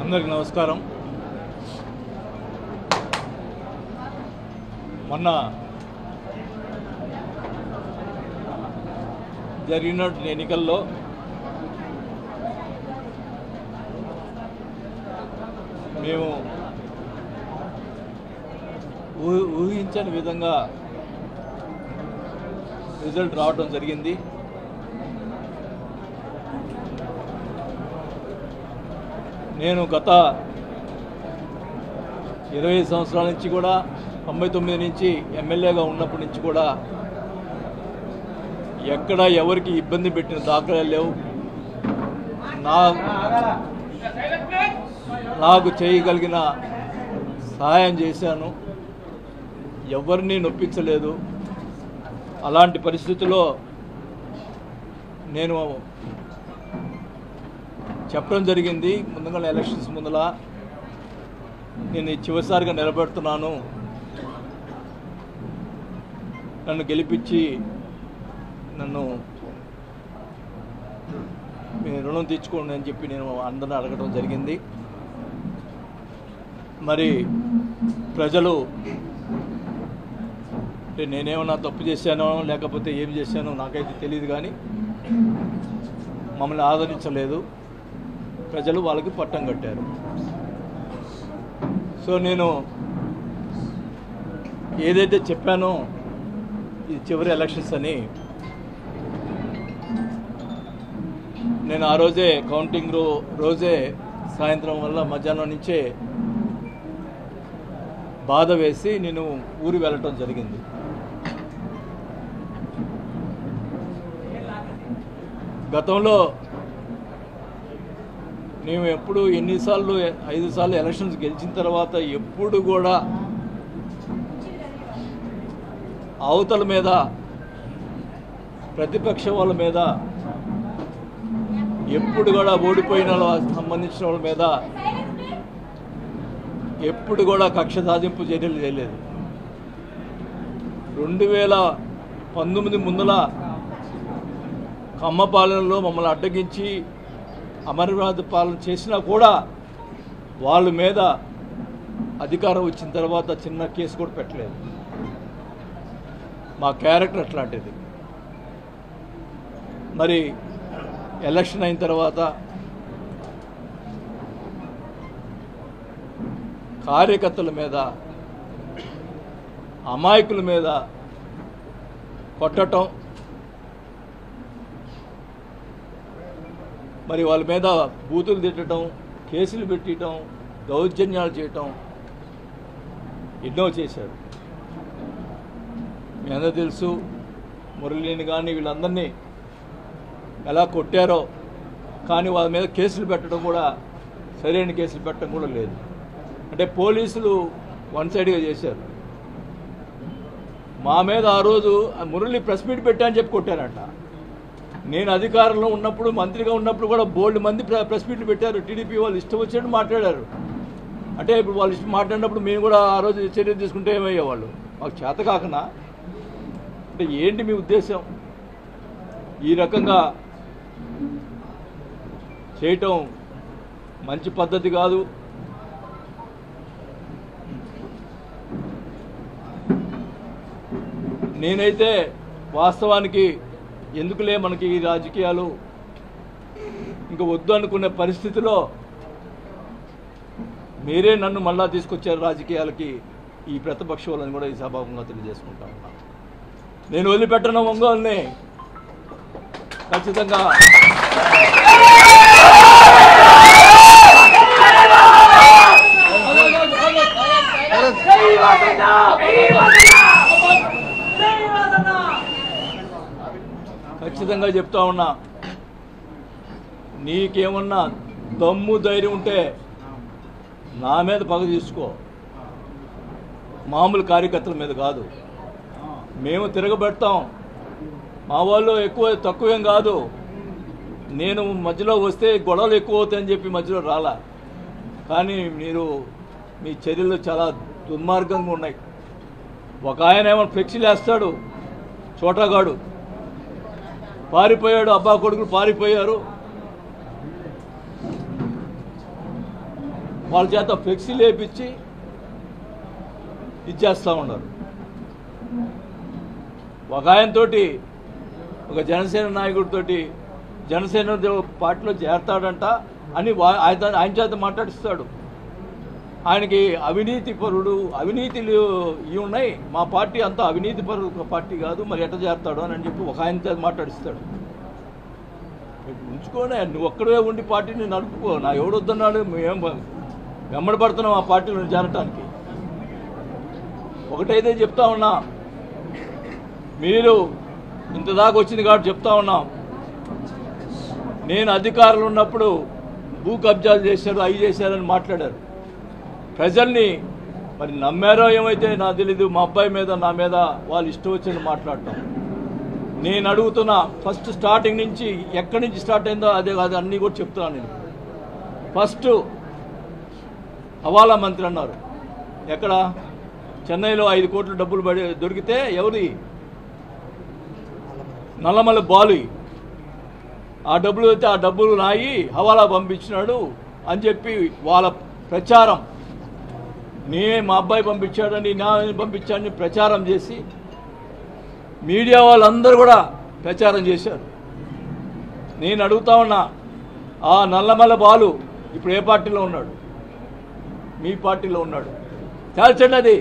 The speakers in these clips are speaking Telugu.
అందరికీ నమస్కారం. మొన్న జరిగిన ఎన్నికల్లో మేము ఊహించని విధంగా రిజల్ట్ రావడం జరిగింది. నేను గత 20 సంవత్సరాల నుంచి కూడా 99 నుంచి ఎమ్మెల్యేగా ఉన్నప్పటి నుంచి కూడా ఎక్కడ ఎవరికి ఇబ్బంది పెట్టిన దాఖలాలు లేవు. నాకు చేయగలిగిన సహాయం చేశాను, ఎవరిని నొప్పించలేదు. అలాంటి పరిస్థితుల్లో నేను చెప్పడం జరిగింది, ముందుగా ఎలక్షన్స్ ముందల నేను చివరిసారిగా నిలబెడుతున్నాను, నన్ను గెలిపించి నన్ను మీ రుణం తీర్చుకోండి అని చెప్పి నేను అందరిని అడగడం జరిగింది. మరి ప్రజలు నేనేమన్నా తప్పు చేశానో లేకపోతే ఏం చేశానో నాకైతే తెలియదు, కానీ మమ్మల్ని ఆదరించలేదు. ప్రజలు వాళ్ళకి పట్టం కట్టారు. సో నేను ఏదైతే చెప్పానో ఇది చివరి ఎలక్షన్స్ అని, నేను ఆ రోజే కౌంటింగ్ రోజే సాయంత్రం వల్ల మధ్యాహ్నం నుంచే బాధ వేసి నేను ఊరు వెళ్ళటం జరిగింది. గతంలో మేము ఎప్పుడు ఎన్నిసార్లు 5 సార్లు ఎలక్షన్స్ గెలిచిన తర్వాత ఎప్పుడు కూడా అవతల మీద ప్రతిపక్ష వాళ్ళ మీద ఎప్పుడు కూడా ఓడిపోయిన సంబంధించిన వాళ్ళ మీద ఎప్పుడు కూడా కక్ష సాధింపు చర్యలు చేయలేదు. 2019 ముందల కమ్మ పాలనలో మమ్మల్ని అడ్డగించి అమరనాథ్ పాలన చేసినా కూడా వాళ్ళ మీద అధికారం వచ్చిన తర్వాత చిన్న కేసు కూడా పెట్టలేదు. మా క్యారెక్టర్ అట్లాంటిది. మరి ఎలక్షన్ అయిన తర్వాత కార్యకర్తల మీద, అమాయకుల మీద కొట్టడం, మరి వాళ్ళ మీద బూతులు తిట్టడం, కేసులు పెట్టడం, దౌర్జన్యాలు చేయటం ఎన్నో చేశారు. మీ అందరూ తెలుసు. మురళిని కానీ వీళ్ళందరినీ ఎలా కొట్టారో, కానీ వాళ్ళ మీద కేసులు పెట్టడం కూడా, సరైన కేసులు పెట్టడం కూడా లేదు. అంటే పోలీసులు వన్ సైడ్గా చేశారు. మా మీద ఆ రోజు మురళి ప్రెస్ మీట్ పెట్టా అని చెప్పి కొట్టారంట. నేను అధికారంలో ఉన్నప్పుడు, మంత్రిగా ఉన్నప్పుడు కూడా బోల్డ్ మంది ప్రెస్ మీట్లు పెట్టారు. టీడీపీ వాళ్ళు ఇష్టం వచ్చినట్టు మాట్లాడారు. అంటే ఇప్పుడు వాళ్ళు ఇష్టం మాట్లాడినప్పుడు మేము కూడా ఆ రోజు చర్య తీసుకుంటే ఏమయ్యేవాళ్ళు? మాకు చేత కాకనా? అంటే ఏంటి మీ ఉద్దేశం? ఈ రకంగా చేయటం మంచి పద్ధతి కాదు. నేనైతే వాస్తవానికి ఎందుకులే మనకి ఈ రాజకీయాలు ఇంకా వద్దు అనుకునే పరిస్థితిలో మీరే నన్ను మళ్ళా తీసుకొచ్చారు రాజకీయాలకి. ఈ ప్రతిపక్ష వాళ్ళని కూడా ఈ సభాముఖంగా తెలియజేసుకుంటా ఉన్నా. నేను వదిలిపెట్టను ఒంగోలుని. ఖచ్చితంగా ఖచ్చితంగా చెప్తా ఉన్నా, నీకేమన్నా దమ్ము ధైర్యం ఉంటే నా మీద పగ తీసుకో, మామూలు కార్యకర్తల మీద కాదు. మేము తిరగబెడతాం. మా వాళ్ళు ఎక్కువ తక్కువేం కాదు. నేను మధ్యలో వస్తే గొడవలు ఎక్కువ అవుతాయని చెప్పి మధ్యలో రాలా. కానీ మీరు మీ చర్యలు చాలా దుర్మార్గంగా ఉన్నాయి. ఒక ఆయన ఏమో ఫ్లెక్సీలు వేస్తాడు, చోటగాడు పారిపోయాడు, అబ్బా కొడుకులు పారిపోయారు. వాళ్ళ చేత ఫ్లెక్సీలు వేయించి ఇచ్చేస్తూ ఉన్నారు. ఒక ఆయనతోటి ఒక జనసేన నాయకుడితోటి జనసేన పార్టీలో చేరతాడంట అని ఆయన చేత మాట్లాడిస్తాడు. ఆయనకి అవినీతి పరుడు, అవినీతిలు ఇవి ఉన్నాయి, మా పార్టీ అంతా అవినీతి పరుడు పార్టీ కాదు, మరి ఎట్ట చేస్తాడు అని చెప్పి ఒక ఆయనతో మాట్లాడిస్తాడు. ఉంచుకోనే, నువ్వు ఒక్కడే ఉండి పార్టీని నడుపుకో, నా ఎవడొద్దన్నాడు, మేము వెంబడపడుతున్నాం ఆ పార్టీలో చేరటానికి. ఒకటైతే చెప్తా ఉన్నా, మీరు ఇంతదాకా వచ్చింది కాబట్టి చెప్తా ఉన్నాం, నేను అధికారులు ఉన్నప్పుడు భూ కబ్జాలు చేశారు, అవి చేశారని మాట్లాడారు. ప్రజల్ని మరి నమ్మారో ఏమైతే నాకు తెలీదు. మా అబ్బాయి మీద నా మీద వాళ్ళు ఇష్టం వచ్చింది మాట్లాడటం. నేను అడుగుతున్నా, ఫస్ట్ స్టార్టింగ్ నుంచి ఎక్కడి నుంచి స్టార్ట్ అయిందో అదే కాదు అన్నీ కూడా చెప్తున్నాను నేను. ఫస్ట్ హవాలా మంత్రి అన్నారు. ఎక్కడ? చెన్నైలో 5 కోట్ల డబ్బులు దొరికితే ఎవరి? నల్లమల్ల బాలు. ఆ డబ్బులు అయితే ఆ డబ్బులు నాయి హవాలా పంపించినాడు అని చెప్పి వాళ్ళ ప్రచారం, మా అబ్బాయి పంపించాడని, నా పంపించాడని ప్రచారం చేసి మీడియా వాళ్ళందరూ కూడా ప్రచారం చేశారు. నేను అడుగుతా ఉన్నా, ఆ నల్లమల్ల బాలు ఇప్పుడు ఏ పార్టీలో ఉన్నాడు? మీ పార్టీలో ఉన్నాడు. తేల్చండి, అది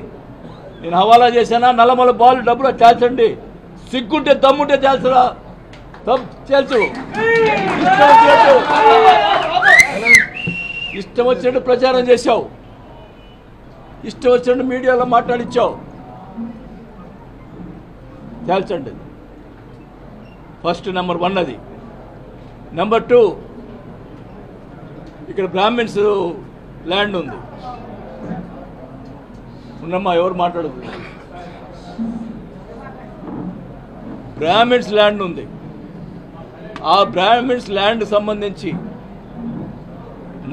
నేను హవాలా చేశానా? నల్లమల్ల బాలు డబ్బులు తేల్చండి. సిగ్గుంటే దమ్ముంటే తేల్చరా, తేల్చు. ఇష్టం వచ్చినట్టు ప్రచారం చేశావు, ఇష్టం వచ్చినట్టు మీడియాలో మాట్లాడిచ్చావు. తేల్చండి. ఫస్ట్ నెంబర్ 1 అది. నెంబర్ 2, ఇక్కడ బ్రాహ్మిన్స్ ల్యాండ్ ఉంది. ఉన్నమ్మా, ఎవరు మాట్లాడదు. బ్రాహ్మిన్స్ ల్యాండ్ ఉంది. ఆ బ్రాహ్మిన్స్ ల్యాండ్ సంబంధించి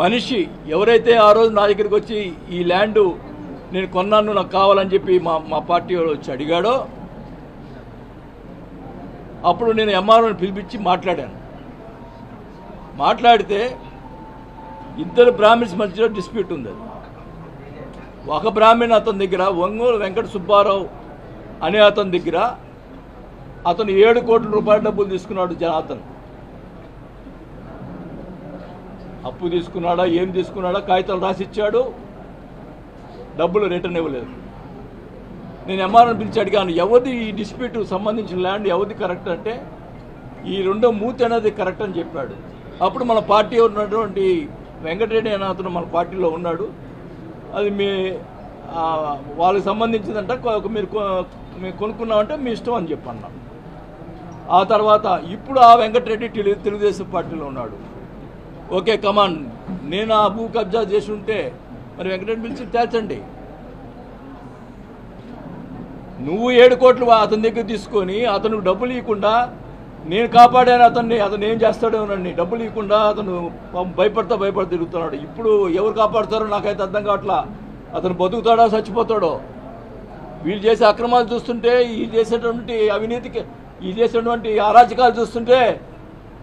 మనిషి ఎవరైతే ఆ రోజు నా దగ్గరికి వచ్చి ఈ ల్యాండ్ నేను కొన్నాను, నాకు కావాలని చెప్పి మా పార్టీ వచ్చి అడిగాడో, అప్పుడు నేను ఎంఆర్ఓని పిలిపించి మాట్లాడాను. మాట్లాడితే ఇద్దరు బ్రాహ్మిన్స్ మధ్యలో డిస్ప్యూట్ ఉంది. ఒక బ్రాహ్మణ్ అతని దగ్గర, ఒంగోలు వెంకట సుబ్బారావు అనే అతని దగ్గర అతను 7 కోట్ల రూపాయల డబ్బులు తీసుకున్నాడు. అతను అప్పు తీసుకున్నాడా, ఏం తీసుకున్నాడా, కాగితాలు రాసిచ్చాడు, డబ్బులు రిటర్న్ ఇవ్వలేదు. నేను ఎంఆర్ఓని పిలిచి అడిగాను, ఎవరిది ఈ డిస్ప్యూట్ సంబంధించిన ల్యాండ్, ఎవరిది కరెక్ట్ అంటే ఈ రెండో మూతి అనేది కరెక్ట్ అని చెప్పాడు. అప్పుడు మన పార్టీ ఉన్నటువంటి వెంకటరెడ్డి అనే అతను మన పార్టీలో ఉన్నాడు. అది వాళ్ళకి సంబంధించిందంట, మీరు కొనుక్కున్నామంటే మీ ఇష్టం అని చెప్పన్నాను. ఆ తర్వాత ఇప్పుడు ఆ వెంకటరెడ్డి తెలుగుదేశం పార్టీలో ఉన్నాడు. ఓకే కమాన్, నేను ఆ భూ కబ్జా చేసి ఉంటే మరి వెంకటరెడ్డి పిలిచి తేల్చండి. నువ్వు 7 కోట్లు అతని దగ్గర తీసుకొని అతను డబ్బులు ఇవ్వకుండా, నేను కాపాడాను అతన్ని, అతను ఏం చేస్తాడోనండి, డబ్బులు ఇవ్వకుండా అతను భయపడతా తిరుగుతున్నాడు. ఇప్పుడు ఎవరు కాపాడుతారో నాకైతే అర్థం కావట్లా. అతను బతుకుతాడో చచ్చిపోతాడో? వీళ్ళు చేసే అక్రమాలు చూస్తుంటే, ఈ చేసేటువంటి అవినీతికి, ఈ చేసేటువంటి అరాచకాలు చూస్తుంటే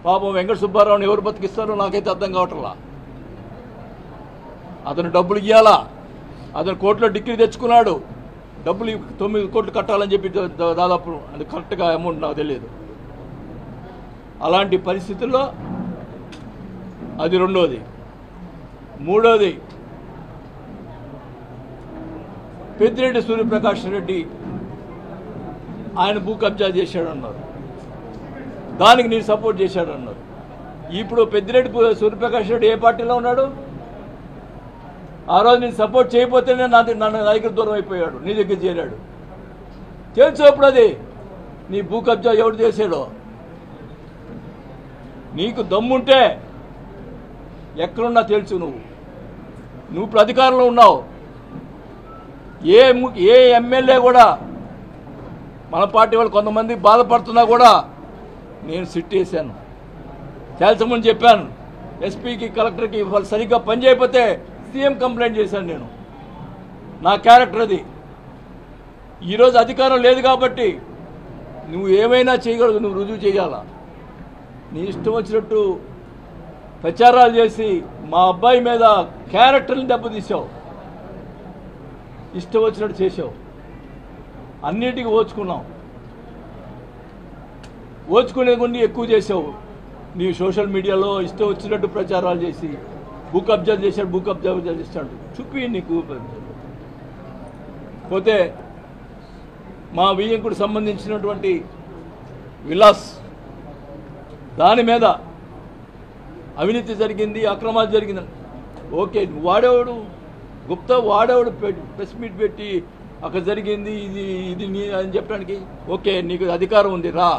పాపం వెంకట సుబ్బారావుని ఎవరు బతికిస్తారో నాకైతే అర్థం కావట్లా. అతను డబ్బులు ఇవ్వాలా, అతను కోర్టులో డిగ్రీ తెచ్చుకున్నాడు, డబ్బులు 9 కోట్లు కట్టాలని చెప్పి దాదాపు అది కరెక్ట్గా అమౌంట్ నాకు తెలియదు. అలాంటి పరిస్థితుల్లో అది రెండోది. మూడోది, పెద్దిరెడ్డి సూర్యప్రకాష్ రెడ్డి ఆయన భూ కబ్జా చేశాడన్నారు, దానికి నేను సపోర్ట్ చేశాడన్నారు. ఇప్పుడు పెద్దిరెడ్డి సూర్యప్రకాష్ రెడ్డి ఏ పార్టీలో ఉన్నాడు? ఆ రోజు నేను సపోర్ట్ చేయకపోతేనే నన్ను దగ్గర దూరం అయిపోయాడు, నీ దగ్గర చేరాడు. తెలుసు అప్పుడు అది నీ భూ కబ్జా ఎవడు చేశాడో. నీకు దమ్ముంటే ఎక్కడున్నా తెలుసు. నువ్వు ఇప్పుడు అధికారంలో ఉన్నావు. ఏ ఎమ్మెల్యే కూడా, మన పార్టీ వాళ్ళు కొంతమంది బాధపడుతున్నా కూడా నేను సిట్ వేసాను, తేల్చమని చెప్పాను. ఎస్పీకి, కలెక్టర్కి వాళ్ళు సరిగ్గా పని చేయకపోతే సీఎం కంప్లైంట్ చేశాను. నేను నా క్యారెక్టర్ అది. ఈరోజు అధికారం లేదు కాబట్టి నువ్వు ఏమైనా చేయగలదు, నువ్వు రుజువు చేయాలా. నీ ఇష్టం వచ్చినట్టు ప్రచారాలు చేసి మా అబ్బాయి మీద క్యారెక్టర్ని దెబ్బతీసావు, ఇష్టం వచ్చినట్టు చేసావు, అన్నిటికీ ఓచుకున్నాం, ఓచుకునే కొన్ని ఎక్కువ చేసావు. నీ సోషల్ మీడియాలో ఇష్టం వచ్చినట్టు ప్రచారాలు చేసి బుక్ అబ్జర్వ్ చేశాడు, బుక్ అబ్జర్వ్ చేస్తాడు చూపి నీకు. పోతే మా వియ్యంకుడు సంబంధించినటువంటి విలాస్ దాని మీద అవినీతి జరిగింది, అక్రమాలు జరిగిందని ఓకే, వాడేవాడు గుప్తా వాడేవాడు ప్రెస్ మీట్ పెట్టి అక్కడ జరిగింది ఇది ఇది నీ అని చెప్పడానికి ఓకే, నీకు అధికారం ఉంది, రా,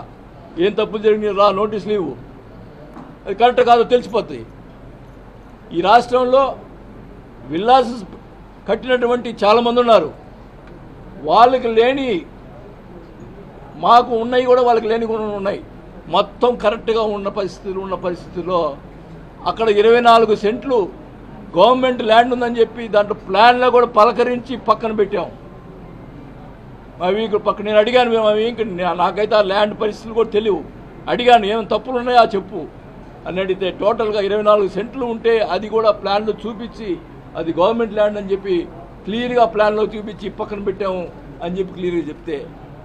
ఏం తప్పులు జరిగింది రా, నోటీసులు ఇవ్వు, అది కరెక్ట్ కాదో తెలిసిపోతుంది. ఈ రాష్ట్రంలో విల్లాస్ కట్టినటువంటి చాలామంది ఉన్నారు, వాళ్ళకి లేని మాకు ఉన్నాయి కూడా వాళ్ళకి లేని కూడా ఉన్నాయి. మొత్తం కరెక్ట్గా ఉన్న పరిస్థితుల్లో అక్కడ 24 సెంట్లు గవర్నమెంట్ ల్యాండ్ ఉందని చెప్పి దాంట్లో ప్లాన్లో కూడా పలకరించి పక్కన పెట్టాం. మా వీకు పక్కన నేను అడిగాను, నాకైతే ఆ ల్యాండ్ పరిస్థితులు కూడా తెలియవు, అడిగాను ఏం తప్పులు ఉన్నాయో చెప్పు అని అడిగితే టోటల్గా 24 సెంట్లు ఉంటే అది కూడా ప్లాన్లో చూపించి అది గవర్నమెంట్ ల్యాండ్ అని చెప్పి క్లియర్గా ప్లాన్లో చూపించి పక్కన పెట్టాము అని చెప్పి క్లియర్గా చెప్తే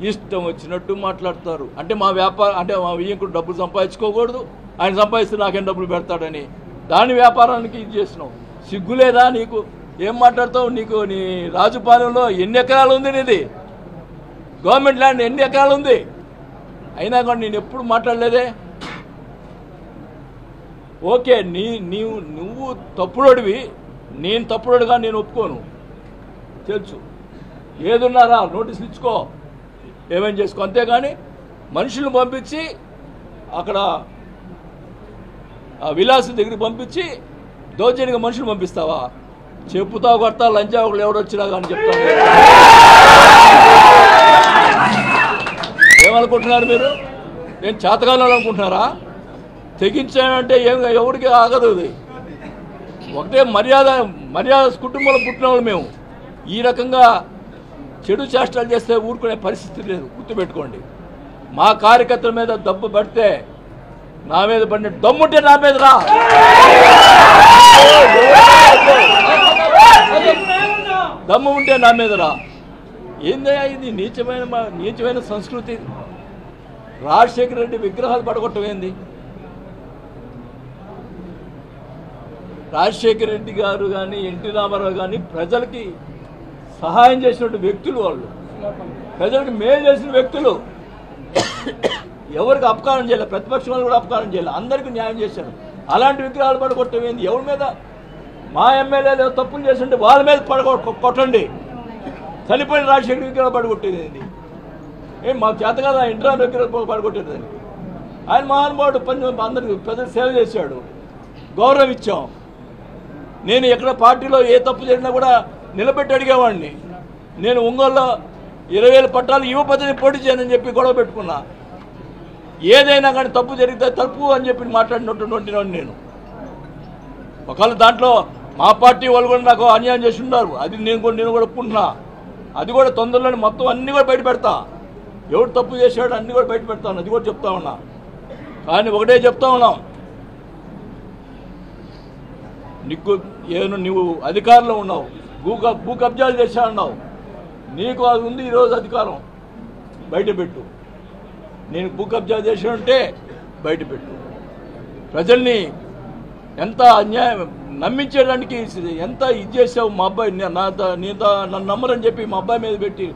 ఇష్టం వచ్చినట్టు మాట్లాడతారు. అంటే మా వ్యాపారం అంటే మా వియ్యంకుడు డబ్బులు సంపాదించుకోకూడదు, ఆయన సంపాదిస్తే నాకేం డబ్బులు పెడతాడని దాని వ్యాపారానికి ఇది చేసినావు. సిగ్గులేదా నీకు? ఏం మాట్లాడతావు? నీకు నీ రాజుపాలెంలో ఎన్ని ఎకరాలు ఉంది? నీది గవర్నమెంట్ ల్యాండ్ ఎన్ని ఎకరాలు ఉంది? అయినా కూడా నేను ఎప్పుడు మాట్లాడలేదే. ఓకే, నువ్వు తప్పుడోడివి, నేను తప్పుడోడుగా నేను ఒప్పుకోను, తెలుసు. ఏదున్నారా నోటీసులు ఇచ్చుకో, ఏమేం చేసుకో, అంతేగాని మనుషులను పంపించి అక్కడ ఆ విలాస్ దగ్గరికి పంపించి దౌర్జన్యంగా మనుషులు పంపిస్తావా? చెప్పుతా కొడతా లంచా ఒకళ్ళు ఎవడొచ్చినా కానీ చెప్తాను. ఏమనుకుంటున్నారు మీరు? నేను చేతకాలం అనుకుంటున్నారా? తెగించానంటే ఎవరికి ఆగదు. అది ఒకటే మర్యాద కుటుంబంలో పుట్టిన వాళ్ళు మేము. ఈ రకంగా చెడు చేష్టాలు చేస్తే ఊరుకునే పరిస్థితి లేదు, గుర్తుపెట్టుకోండి. మా కార్యకర్తల మీద దెబ్బ పడితే నా మీద పడిన దమ్ముంటే నా మీద రా, దమ్ము ఉంటే నా మీద రా. ఏందయ్యా ఇది? నీచమైన సంస్కృతి. రాజశేఖర రెడ్డి విగ్రహాలు పడగొట్టమైంది. రాజశేఖర రెడ్డి గారు కానీ ఎన్టీ రామారావు కానీ ప్రజలకి సహాయం చేసినటువంటి వ్యక్తులు, వాళ్ళు ప్రజలకు మేలు చేసిన వ్యక్తులు. ఎవరికి అపకారం చేయలేదు, ప్రతిపక్షం వాళ్ళు కూడా అపకారం చేయలేదు, అందరికీ న్యాయం చేశారు. అలాంటి విగ్రహాలు పడగొట్టమైంది. ఎవరి మీద? మా ఎమ్మెల్యేలు తప్పులు చేస్తుంటే వాళ్ళ మీద కొట్టండి. చనిపోయిన రాజశేఖర విగ్రహాలు పడగొట్టేది ఏం మాకు చేత కదా? ఇంట్రా విగ్రహాలు పడగొట్టేదని. ఆయన మహానుభావుడు, అందరికి ప్రజలు సేవ చేశాడు, గౌరవం ఇచ్చాం. నేను ఎక్కడ పార్టీలో ఏ తప్పు జరిగినా కూడా నిలబెట్టి అడిగేవాడిని. నేను ఒంగోలులో 20,000 పట్టాలు యువపతిని పోటీ చేయనని చెప్పి గొడవ పెట్టుకున్నా. ఏదైనా కానీ తప్పు జరిగితే తప్పు అని చెప్పి మాట్లాడినటువంటి నేను. ఒకవేళ దాంట్లో మా పార్టీ వాళ్ళు కూడా నాకు అన్యాయం చేసి ఉన్నారు, అది నేను కూడా ఒప్పుకుంటున్నా. అది కూడా తొందరలోనే మొత్తం అన్నీ కూడా బయట పెడతా. ఎవరు తప్పు చేశాడు అన్నీ కూడా బయట పెడతాను, అది కూడా చెప్తా ఉన్నా. కానీ ఒకటే చెప్తా ఉన్నాం, నువ్వు అధికారంలో ఉన్నావు, భూ కబ్జాలు చేశా అన్నావు, నీకు అది ఉంది ఈరోజు అధికారం, బయట పెట్టు. నేను భూ కబ్జా చేశానంటే బయట పెట్టు. ప్రజల్ని ఎంత అన్యాయం నమ్మించేయడానికి ఎంత ఇది చేసావు. మా అబ్బాయి నన్ను నమ్మరని చెప్పి మా అబ్బాయి మీద పెట్టి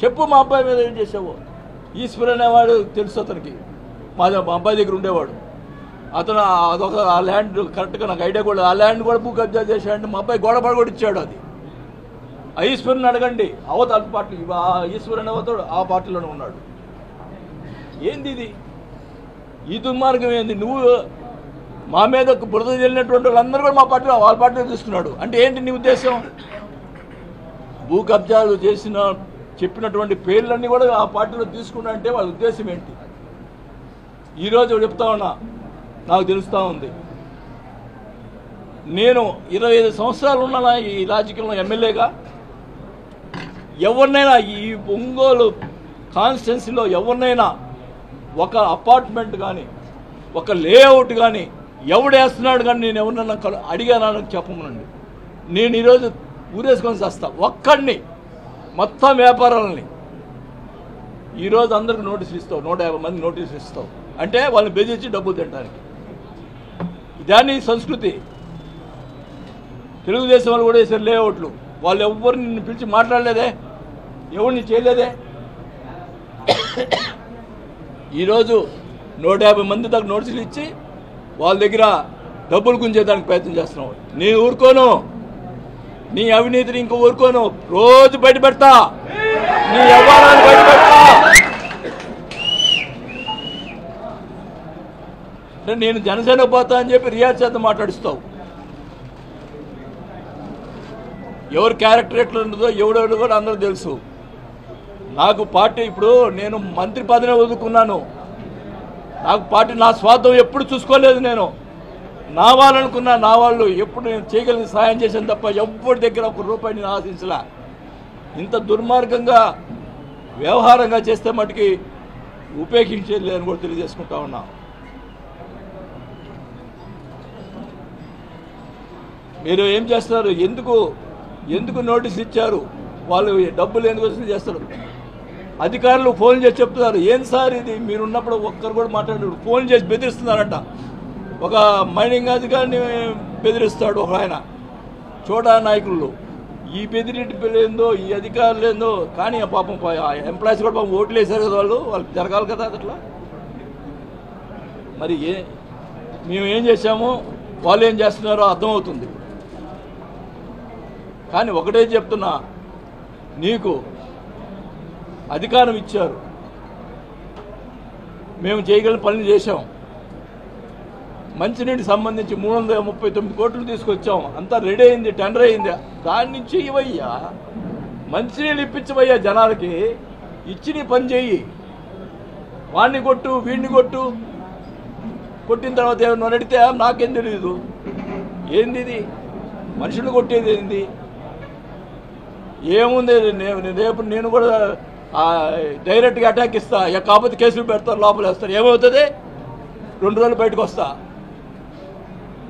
చెప్పు, మా అబ్బాయి మీద ఏం చేసావు. ఈశ్వర్ అనేవాడు తెలుసు అతనికి, మా అబ్బాయి దగ్గర ఉండేవాడు. అతను అదొక ఆ ల్యాండ్ కరెక్ట్గా నాకు ఐడియా కూడా, ఆ ల్యాండ్ కూడా భూ కబ్జా చేశాడంటే మా అబ్బాయి గోడ పడగొట్టించాడు. అది ఈశ్వరుని అడగండి, అవతల పార్టీ ఈశ్వర్ అనేవాడు ఆ పార్టీలోనే ఉన్నాడు. ఏంది ఇది? ఈ దుర్మార్గం ఏంది? నువ్వు మా మీద బురద చెల్లినటువంటి వాళ్ళందరూ కూడా మా పార్టీలో వాళ్ళ పార్టీలో తీసుకున్నాడు అంటే ఏంటి నీ ఉద్దేశం? భూ కబ్జాలు చెప్పినటువంటి పేర్లన్నీ కూడా ఆ పార్టీలో తీసుకున్నా అంటే వాళ్ళ ఉద్దేశం ఏంటి? ఈరోజు చెప్తా ఉన్నా, నాకు తెలుస్తూ ఉంది. నేను 25 సంవత్సరాలు ఉన్నా ఈ రాజకీయంలో ఎమ్మెల్యేగా. ఎవరినైనా ఈ ఒంగోలు కాన్స్టిట్యున్సీలో ఎవరినైనా ఒక అపార్ట్మెంట్ కానీ ఒక లేఅవుట్ కానీ ఎవడేస్తున్నాడు కానీ నేను ఎవరన్నా అడిగానా చెప్పమనండి. నేను ఈరోజు ఊరేసుకొని వస్తా ఒక్కడిని మొత్తం వ్యాపారాలని ఈరోజు అందరికి నోటీసులు ఇస్తావు, 150 మంది నోటీసులు ఇస్తావు అంటే వాళ్ళని బెదిరించి డబ్బులు తినడానికి. ఇదాన్ని సంస్కృతి. తెలుగుదేశం వాళ్ళు కూడా వేసారు లేఅవుట్లు. వాళ్ళు ఎవ్వరు నిన్ను పిలిచి మాట్లాడలేదే, ఎవరిని చేయలేదే. ఈరోజు 150 మంది దాకా నోటీసులు ఇచ్చి వాళ్ళ దగ్గర డబ్బులు గుంజేదానికి ప్రయత్నం చేస్తున్నావు. నేను ఊరుకోను, నీ అవినీతిని ఇంకో ఊరుకోను. రోజు బయట పెడతా, నీ వ్యవహారాలు బయట పెడతా. అంటే నేను జనసేన పోతా అని చెప్పి రియాజ్ చేత మాట్లాడిస్తావు. ఎవరు క్యారెక్టర్ ఎట్లా ఉంటుందో ఎవడెవడు కూడా అందరూ తెలుసు. నాకు పార్టీ ఇప్పుడు నేను మంత్రి పదవిని వదులుకున్నాను. నాకు పార్టీ నా స్వార్థం ఎప్పుడు చూసుకోలేదు. నేను నా వాళ్ళనుకున్నా, నా వాళ్ళు ఎప్పుడు నేను చేయగలిగిన సాయం చేశాను తప్ప ఎవరి దగ్గర ₹1 నేను ఆశించలే. ఇంత దుర్మార్గంగా వ్యవహారంగా చేస్తే మటుకి ఉపేక్షించేది లేదని కూడా తెలియజేసుకుంటా ఉన్నా. మీరు ఏం చేస్తున్నారు? ఎందుకు నోటీస్ ఇచ్చారు? వాళ్ళు డబ్బులు ఎందుకు వసూలు చేస్తారు? అధికారులు ఫోన్ చేసి చెప్తున్నారు, ఏం సార్ ఇది మీరున్నప్పుడు ఒక్కరు కూడా మాట్లాడారు. ఫోన్ చేసి బెదిరిస్తున్నారంట. ఒక మైనింగ్ అధికారిని బెదిరిస్తాడు ఒక ఆయన. చోటా నాయకులు ఈ బెదిరింటి ఏందో, ఈ అధికారులు ఏందో. కానీ పాపం ఎంప్లాయీస్ కూడా పాపం ఓట్లు వేశారు కదా, వాళ్ళకి జరగాలి కదా అట్లా. మరి మేము ఏం చేశామో వాళ్ళు ఏం చేస్తున్నారో అర్థమవుతుంది. కానీ ఒకటే చెప్తున్నా, నీకు అధికారం ఇచ్చారు, మేము చేయగలిగిన పనులు చేశాం. మంచినీటికి సంబంధించి 339 కోట్లు తీసుకొచ్చాం. అంతా రెడీ అయింది, టెండర్ అయింది. దాని నుంచి ఇవయ్యా మంచినీళ్ళు ఇప్పించవయ్యా జనాలకి. ఇచ్చి నీ పని చెయ్యి. వాడిని కొట్టు, వీడిని కొట్టిన తర్వాత ఏమన్నా అడిగితే నాకేం తెలియదు. ఏంది ఇది? మనుషులు కొట్టేది ఏంది? ఏముంది? రేపు నేను కూడా డైరెక్ట్గా అటాక్ ఇస్తా. కాకపోతే కేసులు పెడతారు, లోపల వేస్తారు. ఏమవుతుంది? 2 రోజులు బయటకు వస్తా.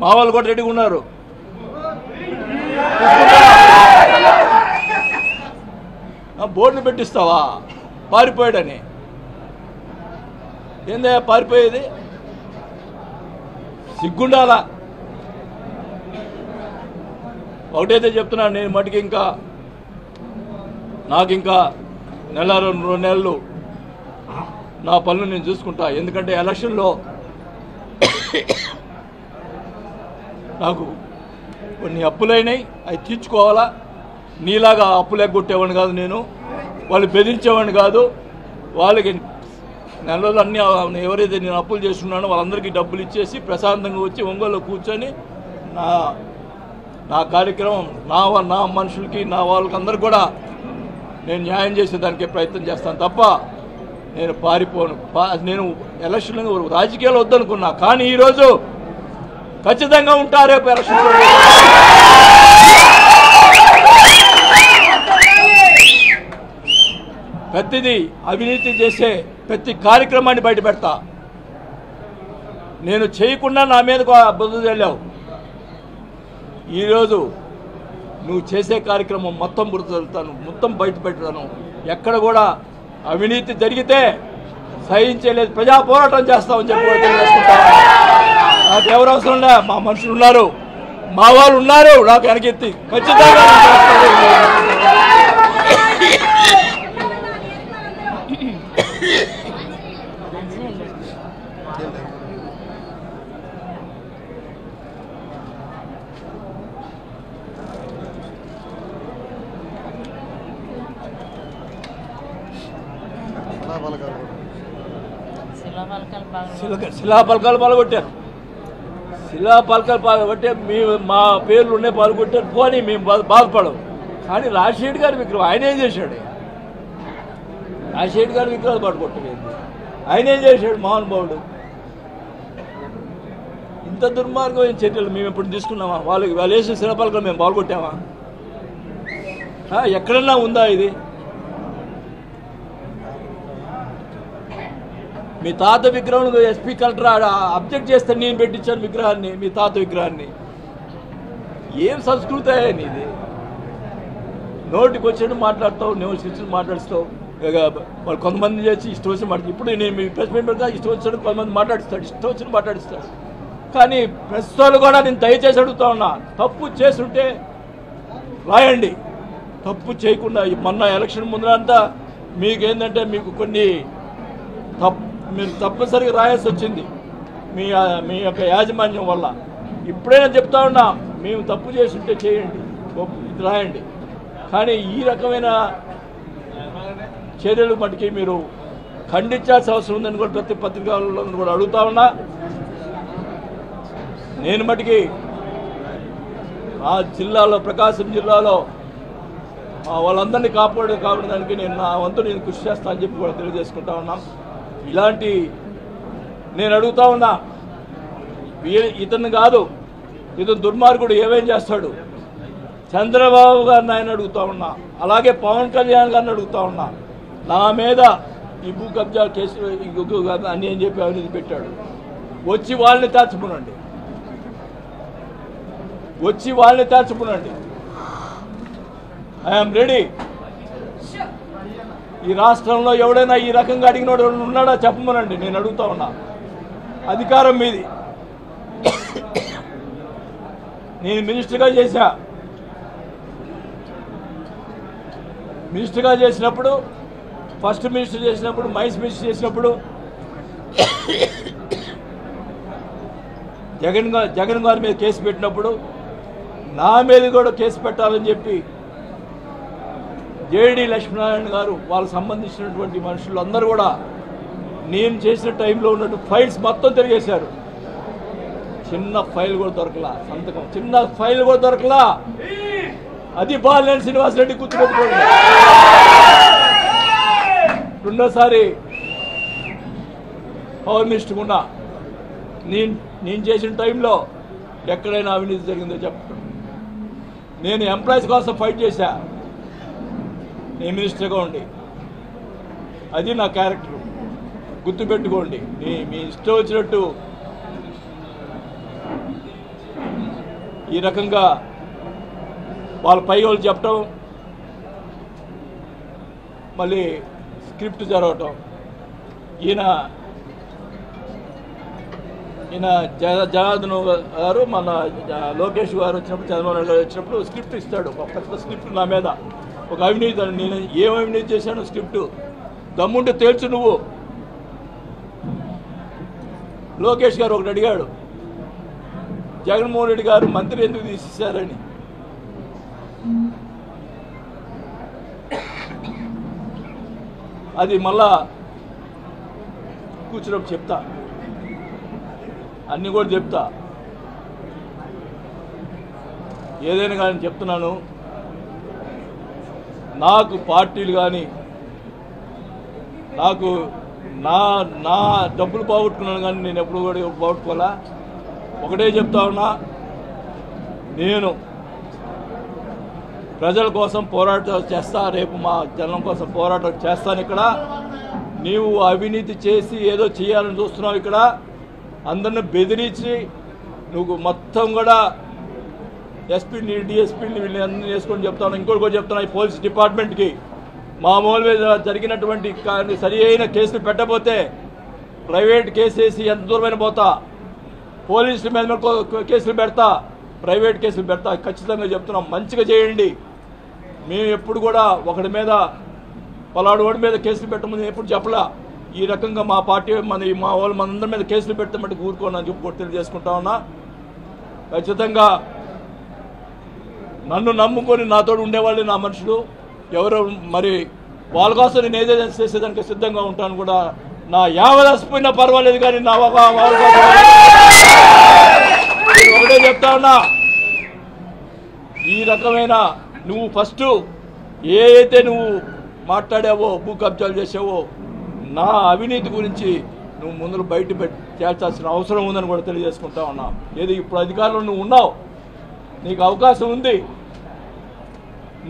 మా వాళ్ళు కూడా రెడీగా ఉన్నారు. బోర్డులు పెట్టిస్తావా పారిపోయాడని? ఏందా పారిపోయేది? సిగ్గుండాలా? ఒకటైతే చెప్తున్నాను, నేను మటుకి నాకు ఇంకా 1-2 నెలలు నా పనులు నేను చూసుకుంటా. ఎందుకంటే ఎలక్షన్లో నాకు కొన్ని అప్పులైనాయి, అవి తీర్చుకోవాలా. నీలాగా అప్పులు ఎగ్గొట్టేవాడిని కాదు నేను, వాళ్ళు బెదిరించేవాడిని కాదు. వాళ్ళకి నెలలో అన్నీ ఎవరైతే నేను అప్పులు చేస్తున్నానో వాళ్ళందరికీ డబ్బులు ఇచ్చేసి ప్రశాంతంగా వచ్చి ఒంగోలులో కూర్చొని నా కార్యక్రమం నా మనుషులకి, నా వాళ్ళకి అందరికి కూడా నేను న్యాయం చేసేదానికే ప్రయత్నం చేస్తాను తప్ప నేను పారిపోను. నేను ఎలక్షన్లో రాజకీయాలు వద్దనుకున్నా, కానీ ఈరోజు ఖచ్చితంగా ఉంటారు రేపు ఎలక్షన్. ప్రతిదీ అవినీతి చేసే ప్రతి కార్యక్రమాన్ని బయట పెడతా. నేను చేయకుండా నా మీదకు బుద్ధి వెళ్ళావు. ఈరోజు నువ్వు చేసే కార్యక్రమం మొత్తం గుర్తుతాను, మొత్తం బయట పెడతాను. ఎక్కడ కూడా అవినీతి జరిగితే సహించలేదు, ప్రజా పోరాటం చేస్తామని చెప్పి తెలియజేసుకుంటాను. నాకు ఎవరు అవసరం లే, మా మనుషులు ఉన్నారు, మా వాళ్ళు ఉన్నారు. నాకు వెనకెత్తి ఖచ్చితంగా శిలాపలకాలు పాల్గొట్టారు. శిలాపలకాలు పాల్గొట్టే మా పేర్లు ఉన్నాయి, పాల్గొట్టారు. పోనీ మేము బాధపడము. కానీ రాజశేఖర్ గారి విగ్రహం ఆయన ఏం చేశాడు? రాజశేఖర్ గారి విగ్రహాలు పట్టుకొట్టలేదు. ఆయన ఏం చేశాడు? మహానుభావుడు. ఇంత దుర్మార్గమైన చర్యలు మేము ఎప్పుడు తీసుకున్నామా? వాళ్ళు వేసిన శిలాపలకాలు మేము పాల్గొట్టామా? ఎక్కడన్నా ఉందా ఇది? మీ తాత విగ్రహం ఎస్పీ కలెక్టర్ అబ్జెక్ట్ చేస్తే నేను పెట్టించాను విగ్రహాన్ని, మీ తాత విగ్రహాన్ని. ఏం సంస్కృతి ఇది? నోటికి వచ్చినట్టు మాట్లాడతావు, నేను మాట్లాడుతావు. వాళ్ళు కొంతమంది చేసి ఇష్టం వచ్చి మాట్లాడు. ఇప్పుడు నేను మీ ప్రెస్ మీట్ పెడతా, ఇష్టం వచ్చినట్టు కొంతమంది మాట్లాడిస్తాడు, ఇష్టం వచ్చినట్టు మాట్లాడిస్తాడు. కానీ ప్రెస్ వాళ్ళు కూడా నేను దయచేసి అడుగుతా ఉన్నా, తప్పు చేస్తుంటే రాయండి, తప్పు చేయకుండా. మొన్న ఎలక్షన్ ముందరంతా మీకేంటంటే మీకు కొన్ని మీరు తప్పనిసరిగా రాయాల్సి వచ్చింది మీ యొక్క యాజమాన్యం వల్ల. ఇప్పుడైనా చెప్తా ఉన్నా, మేము తప్పు చేస్తుంటే చేయండి, ఇది రాయండి. కానీ ఈ రకమైన చర్యలు మటుకి మీరు ఖండించాల్సిన అవసరం ఉందని కూడా ప్రతి పత్రికల్లో కూడా అడుగుతా ఉన్నా. నేను మటుకి ఆ జిల్లాలో, ప్రకాశం జిల్లాలో వాళ్ళందరినీ కాపాడడానికి నేను నా వంతు నేను కృషి చేస్తా అని చెప్పి కూడా తెలియజేసుకుంటా ఉన్నాం. ఇలాంటి నేను అడుగుతా ఉన్నా, ఇతను కాదు, ఇతను దుర్మార్గుడు ఏమేం చేస్తాడు? చంద్రబాబు గారిని ఆయన అడుగుతా ఉన్నా, అలాగే పవన్ కళ్యాణ్ గారిని అడుగుతా ఉన్నా. నా మీద ఈ భూ కబ్జా కేసు అని అని చెప్పి అవినీతి పెట్టాడు. వచ్చి వాళ్ళని తేల్చుకునండి, వచ్చి వాళ్ళని తేల్చుకునండి. I'm ready. ఈ రాష్ట్రంలో ఎవడైనా ఈ రకంగా అడిగినోడు ఉన్నాడా చెప్పమనండి, నేను అడుగుతా ఉన్నా. అధికారం మీది. నేను మినిస్టర్గా చేశా. మినిస్టర్గా చేసినప్పుడు, ఫస్ట్ మినిస్టర్ చేసినప్పుడు, మైన్స్ మినిస్టర్ చేసినప్పుడు జగన్ గారి మీద కేసు పెట్టినప్పుడు నా మీద కూడా కేసు పెట్టాలని చెప్పి జేడి లక్ష్మీనారాయణ గారు, వాళ్ళకు సంబంధించినటువంటి మనుషులు అందరూ కూడా నేను చేసిన టైంలో ఉన్నట్టు ఫైల్స్ మొత్తం తిరిగేశారు. చిన్న ఫైల్ కూడా దొరకలా, సంతకం చిన్న ఫైల్ కూడా దొరకలా. అది బాలినేని శ్రీనివాసరెడ్డి గుర్తుపెట్టుకోండి. రెండోసారి పవర్ మినిస్టర్ ఉన్నా నేను చేసిన టైంలో ఎక్కడైనా అవినీతి జరిగిందో చెప్పండి. నేను ఎంప్లాయీస్ కోసం ఫైట్ చేశా, నేను మినిస్టర్గా ఉండి. అది నా క్యారెక్టర్, గుర్తుపెట్టుకోండి. మీ ఇష్టం వచ్చినట్టు ఈ రకంగా వాళ్ళ పై వాళ్ళు చెప్పటం, మళ్ళీ స్క్రిప్ట్ జరగటం. ఈయన జనార్దన్ గారు, మన లోకేష్ గారు వచ్చినప్పుడు, చంద్రబాబు నాయుడు గారు వచ్చినప్పుడు స్క్రిప్ట్ ఇస్తాడు, ఒక పెద్ద స్క్రిప్ట్ నా మీద. ఒక అవినీతి, నేను ఏం అవినీతి చేశాను స్క్రిప్ట్ దమ్ముంటే తేల్చు నువ్వు. లోకేష్ గారు ఒకటి అడిగాడు, జగన్మోహన్ రెడ్డి గారు మంత్రి ఎందుకు తీసేశారని. అది మళ్ళా కూర్చున్నప్పుడు చెప్తా, అన్నీ కూడా చెప్తా. ఏదైనా కానీ చెప్తున్నాను, నాకు పార్టీలు కానీ, నాకు నా డబ్బులు పోగొట్టుకున్నాను కానీ నేను ఎప్పుడు కూడా పోగొట్టుకోవాలా. ఒకటే చెప్తా ఉన్నా, నేను ప్రజల కోసం పోరాటం చేస్తా, రేపు మా జనం కోసం పోరాటం చేస్తాను. ఇక్కడ నీవు అవినీతి చేసి ఏదో చేయాలని చూస్తున్నావు. ఇక్కడ అందరిని బెదిరించి నువ్వు మొత్తం కూడా ఎస్పీని, డిఎస్పీని వీళ్ళని అందరినీ వేసుకొని చెప్తాను. ఇంకోటి కూడా చెప్తున్నా, ఈ పోలీస్ డిపార్ట్మెంట్కి మామూలు మీద జరిగినటువంటి సరి అయిన కేసులు పెట్టబోతే ప్రైవేట్ కేసు వేసి ఎంత దూరమైన పోతా, పోలీసుల మీద కేసులు పెడతా, ప్రైవేట్ కేసులు పెడతా. ఖచ్చితంగా చెప్తున్నాం, మంచిగా చేయండి. మేము ఎప్పుడు కూడా ఒకటి మీద పలాడు వాడి మీద కేసులు పెట్టమని ఎప్పుడు చెప్పలా. ఈ రకంగా మా పార్టీ మా వాళ్ళు మనందరి మీద కేసులు పెడితే మటుకు ఊరుకోనని చెప్పి తెలియజేసుకుంటా ఉన్నా. ఖచ్చితంగా నన్ను నమ్ముకొని నాతో ఉండేవాళ్ళు నా మనుషులు ఎవరు, మరి వాళ్ళ కోసం నేను ఏదైనా చేసేదానికి సిద్ధంగా ఉంటాను కూడా. నా యావదసిపోయినా పర్వాలేదు, కానీ నా వాళ్ళ కోసం ఒకటే చెప్తా ఉన్నా, ఈ రకమైన నువ్వు ఫస్ట్ ఏదైతే నువ్వు మాట్లాడావో, భూ కబ్జాలు చేసావో, నా అవినీతి గురించి నువ్వు ముందు బయట తేల్చాల్సిన అవసరం ఉందని కూడా తెలియజేసుకుంటా ఉన్నా. ఏది ఇప్పుడు అధికారంలో నువ్వు ఉన్నావు, నీకు అవకాశం ఉంది.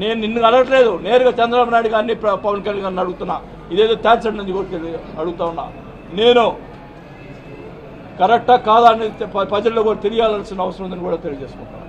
నేను నిన్ను అడగట్లేదు, నేరుగా చంద్రబాబు నాయుడు గారిని, పవన్ కళ్యాణ్ గారిని అడుగుతున్నా. ఇదేదో తేల్చండి అని కూడా అడుగుతా ఉన్నా. నేను కరెక్టా కాదా అని ప్రజల్లో కూడా తెలియాల్సిన అవసరం ఉందని కూడా తెలియజేసుకుంటాను.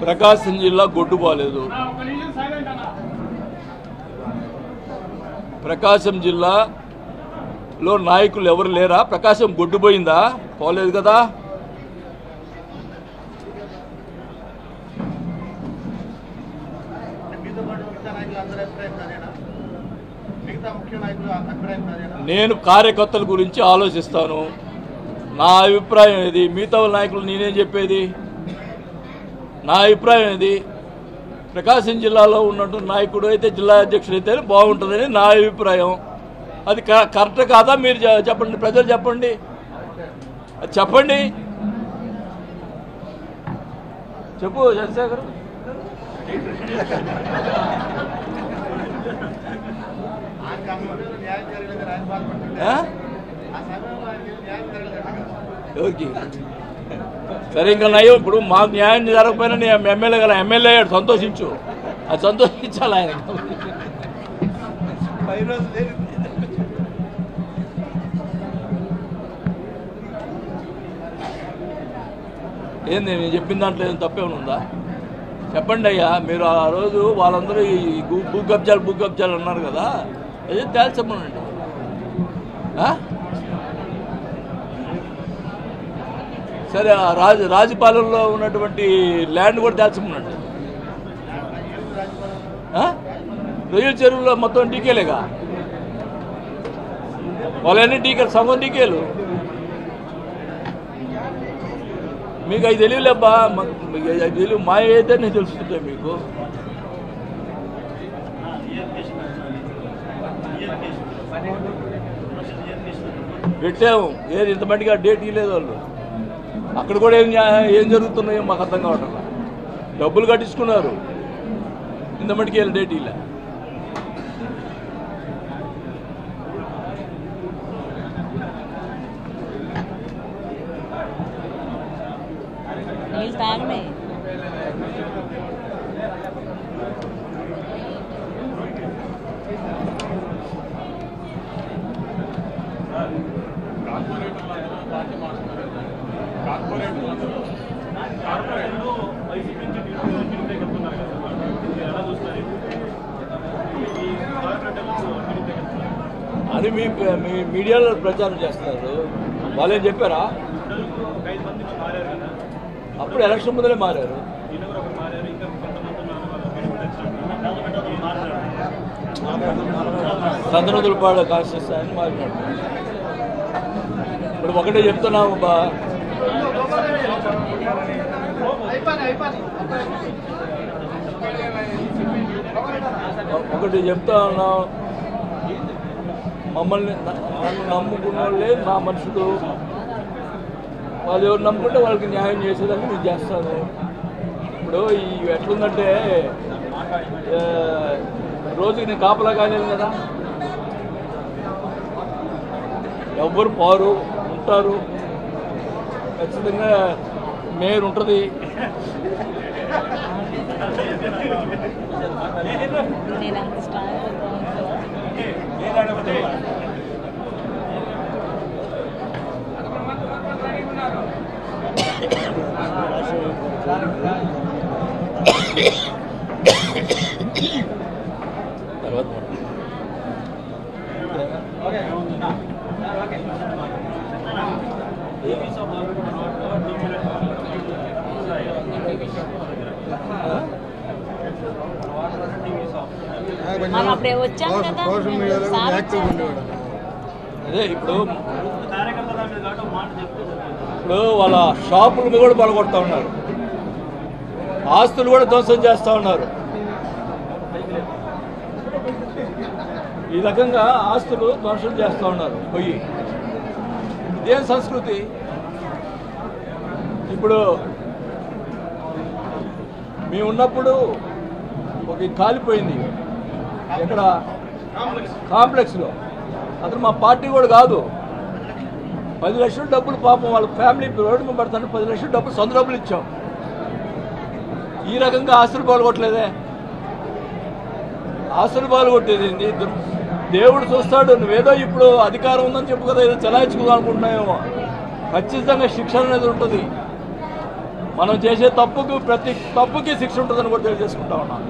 ప్రకాశం జిల్లా గొడ్డు బాలేదు. ప్రకాశం జిల్లాలో నాయకులు ఎవరు లేరా? ప్రకాశం గొడ్డుపోయిందా? పోలేదు కదా. నేను కార్యకర్తల గురించి ఆలోచిస్తాను. నా అభిప్రాయం ఇది. మిగతా నాయకులు నేనేం చెప్పేది? నా అభిప్రాయం ఇది. ప్రకాశం జిల్లాలో ఉన్నటువంటి నాయకుడు అయితే జిల్లా అధ్యక్షుడు అయితే బాగుంటుందని నా అభిప్రాయం. అది కరెక్ట్ కాదా? మీరు చెప్పండి, ప్రజలు చెప్పండి, అది చెప్పండి. చెప్పు చంద్రశేఖర్. ఎవరికి సరే ఇంకా నయ్యో. ఇప్పుడు మాకు న్యాయం జరగకపోయినా నీ ఎమ్మెల్యే కదా, ఎమ్మెల్యే అయ్యాడు, సంతోషించు. అది సంతోషించాలి ఆయన. ఏంది నేను చెప్పిన దాంట్లో ఏం తప్పేమైనా ఉందా? చెప్పండి అయ్యా. మీరు ఆ రోజు వాళ్ళందరూ ఈ భూ కబ్జాలు అన్నారు కదా, అదే తేల్చమనండి. సరే, రాజపాలెంలో ఉన్నటువంటి ల్యాండ్ కూడా తేల్చమనండి. రొయ్యల చెరువులో మొత్తం టీకేలేగా, వాళ్ళన్నీ టీకేలు, సగం టీకేలు. మీకు అవి తెలియలేబ్బా, తెలియదు. మా అయితే నేను తెలుసుకుంటా మీకు. పెట్టాము, ఏది ఇంతమందిగా డేట్ ఇవ్వలేదు వాళ్ళు. అక్కడ కూడా ఏం జరుగుతున్నాయో మాకు అర్థం కావటం. డబ్బులు కట్టించుకున్నారు, ఇంతమందికి వెళ్ళి డేట్ ఇలా. అని మీ మీడియాలో ప్రచారం చేస్తున్నారు. వాళ్ళేం చెప్పారా? అప్పుడు ఎలక్షన్ ముందరే మారారు. చంద్రదులపాడు కాన్స్టిట్యూన్సీ అని మారినాడు. ఇప్పుడు ఒకటే చెప్తున్నాము బా, ఒకటి చెప్తా ఉన్నాం. మమ్మల్ని నమ్ముకున్న వాళ్ళే నా మనుషులు. వాళ్ళు ఎవరు నమ్ముకుంటే వాళ్ళకి న్యాయం చేసేదాన్ని నేను చేస్తాను. ఇప్పుడు ఈ ఎట్లుందంటే రోజుకి నేను కాపలా కాలేదు కదా. ఎవ్వరు పారు ఉంటారు, ఖచ్చితంగా మేయర్ ఉంటుంది. తర్వాత అదే ఇప్పుడు వాళ్ళ షాపులు కూడా పలగొడతా ఉన్నారు, ఆస్తులు కూడా ధ్వంసం చేస్తూ ఉన్నారు. ఈ రకంగా ఆస్తులు ధ్వంసం చేస్తూ ఉన్నారు పోయి. ఇదేం సంస్కృతి? ఇప్పుడు మేము ఉన్నప్పుడు ఒక ఇది కాలిపోయింది ఇక్కడ కాంప్లెక్స్లో. అతను మా పార్టీ కూడా కాదు. 10 లక్షల డబ్బులు పాపం వాళ్ళ ఫ్యామిలీ రోడ్డు మీద పడతాను 10 లక్షల డబ్బులు సొంత డబ్బులు ఇచ్చాం. ఈ రకంగా ఆస్తులు పాల్గొట్టలేదే. ఆస్తులు పాల్గొట్టేది దేవుడు చూస్తాడు. నువ్వేదో ఇప్పుడు అధికారం ఉందని చెప్పు కదా, ఏదో చెలాయించుకుందాం అనుకుంటున్నాయేమో. ఖచ్చితంగా శిక్ష అనేది ఉంటుంది. మనం చేసే తప్పుకు ప్రతి తప్పుకి శిక్ష ఉంటుందని కూడా తెలియజేసుకుంటా ఉన్నాం.